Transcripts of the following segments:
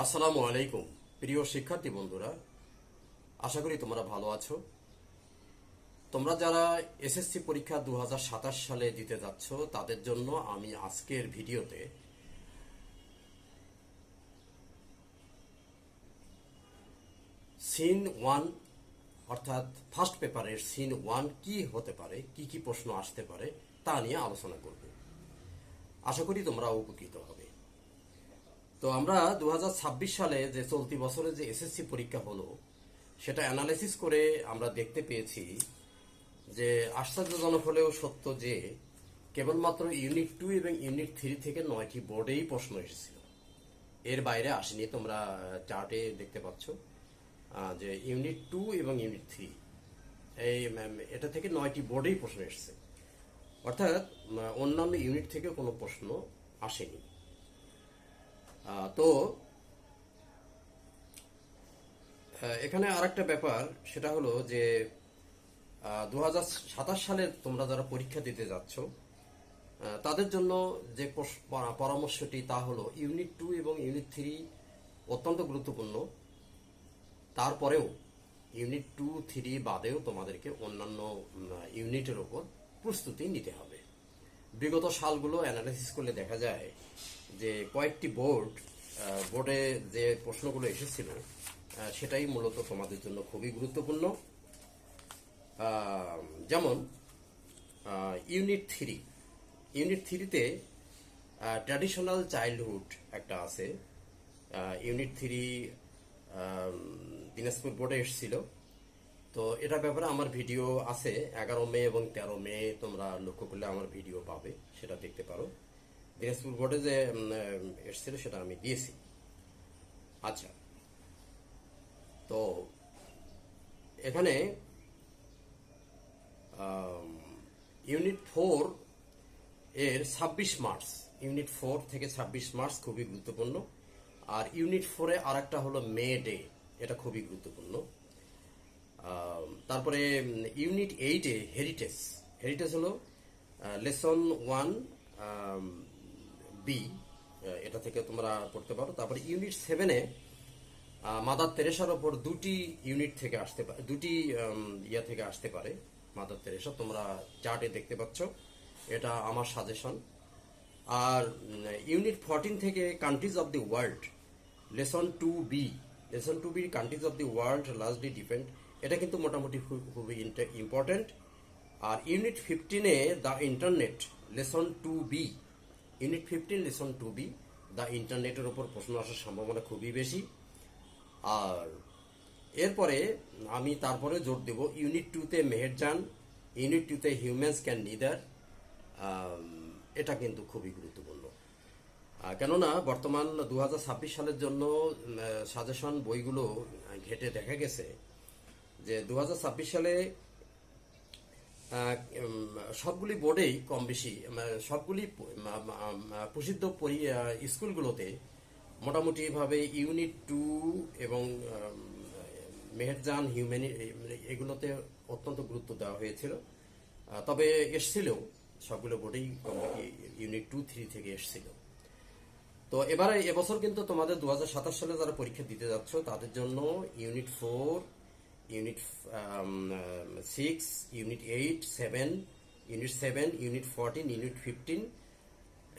আসসালামু আলাইকুম প্রিয় শিক্ষার্থী বন্ধুরা, আশা করি তোমরা ভালো আছো। তোমরা যারা এসএসসি পরীক্ষা 2027 সালে দিতে যাচ্ছ তাদের জন্য আমি আজকের ভিডিওতে সিন ওয়ান অর্থাৎ ফার্স্ট পেপারের সিন ওয়ান কি হতে পারে, কি কি প্রশ্ন আসতে পারে তা নিয়ে আলোচনা করব। আশা করি তোমরা উপকৃত হবে। তো আমরা 2026 সালে যে চলতি বছরে যে এসএসসি পরীক্ষা হলো সেটা অ্যানালাইসিস করে আমরা দেখতে পেয়েছি যে আশ্চর্যজনক হলেও সত্য যে কেবলমাত্র ইউনিট 2 এবং ইউনিট 3 থেকে 9টি বোর্ডেই প্রশ্ন এসেছিল, এর বাইরে আসেনি। তোমরা চার্টে দেখতে পাচ্ছ যে ইউনিট 2 এবং ইউনিট 3 এটা থেকে 9টি বোর্ডেই প্রশ্ন এসেছে, অর্থাৎ অন্যান্য ইউনিট থেকে কোনো প্রশ্ন আসেনি। তো এখানে আরেকটা ব্যাপার, সেটা হলো যে 2027 সালে তোমরা যারা পরীক্ষা দিতে যাচ্ছ তাদের জন্য যে পরামর্শটি তা হলো ইউনিট 2 এবং ইউনিট 3 অত্যন্ত গুরুত্বপূর্ণ। তারপরেও ইউনিট 2, 3 বাদেও তোমাদেরকে অন্যান্য ইউনিটের ওপর প্রস্তুতি নিতে হবে। বিগত সালগুলো অ্যানালাইসিস করলে দেখা যায় যে কয়েকটি বোর্ডে যে প্রশ্নগুলো এসেছিল সেটাই মূলত তোমাদের জন্য খুবই গুরুত্বপূর্ণ। যেমন ইউনিট থ্রিতে ট্র্যাডিশনাল চাইল্ডহুড একটা আছে। ইউনিট 3 দিনাজপুর বোর্ডে এসেছিল। তো এটা ব্যাপারে আমার ভিডিও আছে, 11 মে এবং 13 মে তোমরা লক্ষ্য করলে আমার ভিডিও পাবে, সেটা দেখতে পারো। দিনাজপুর বোর্ডে যে এসেছিল সেটা আমি দিয়েছি। আচ্ছা, তো এখানে ইউনিট 4 এর 26 মার্চ, ইউনিট 4 থেকে 26 মার্চ খুবই গুরুত্বপূর্ণ। আর ইউনিট 4 এ আর একটা হলো মে ডে, এটা খুবই গুরুত্বপূর্ণ। তারপরে ইউনিট 8 এ হেরিটেজ হলো লেসন 1 বি, এটা থেকে তোমরা পড়তে পারো। তারপরে ইউনিট 7 এ মাদার তেরেসার ওপর দুটি ইউনিট থেকে আসতে পারে, দুটি ইয়া থেকে আসতে পারে মাদার তেরেসা, তোমরা চার্টে দেখতে পাচ্ছ, এটা আমার সাজেশন। আর ইউনিট 14 থেকে countries of the world lesson 2 B countries of the world largely depend, এটা কিন্তু মোটামুটি খুবই ইম্পর্টেন্ট। আর ইউনিট 15 এ the internet lesson 2 B, unit 15 lesson 2 B the ইন্টারনেটের ওপর প্রশ্ন আসার সম্ভাবনা খুবই বেশি। আর এরপরে আমি তারপরে জোর দেব ইউনিট 2 তে মেহেরজান, ইউনিট 2 তে হিউম্যানস ক্যান নিদার, এটা কিন্তু খুবই গুরুত্বপূর্ণ। কেননা বর্তমান 2026 সালের জন্য সাজেশন বইগুলো ঘেটে দেখা গেছে যে 2026 সালে সবগুলি বোর্ডেই কম বেশি, সবগুলি প্রসিদ্ধ স্কুলগুলোতে মোটামুটি ভাবে ইউনিট 2 এবং মেহেরজান এগুলোতে অত্যন্ত গুরুত্ব দেওয়া হয়েছিল। তবে এসছিল সবগুলো বোর্ডেই ইউনিট 2, 3 থেকে এসছিল। তো এবারে এবছর কিন্তু তোমাদের 2027 সালে যারা পরীক্ষা দিতে যাচ্ছ তাদের জন্য unit 4, unit 6, unit 8, 7, unit 14, unit 15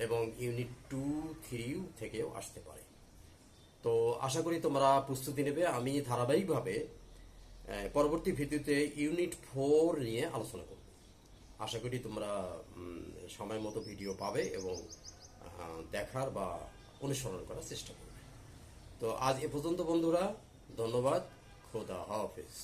এবং ইউনিট 2, 3 থেকেও আসতে পারে। তো আশা করি তোমরা প্রস্তুতি নেবে। আমি ধারাবাহিকভাবে পরবর্তী ভিডিওতে ইউনিট 4 নিয়ে আলোচনা করব। আশা করি তোমরা সময় মতো ভিডিও পাবে এবং দেখার বা অনুসরণ করার চেষ্টা করবে। তো আজ এ পর্যন্ত বন্ধুরা, ধন্যবাদ, খোদা হাফেজ।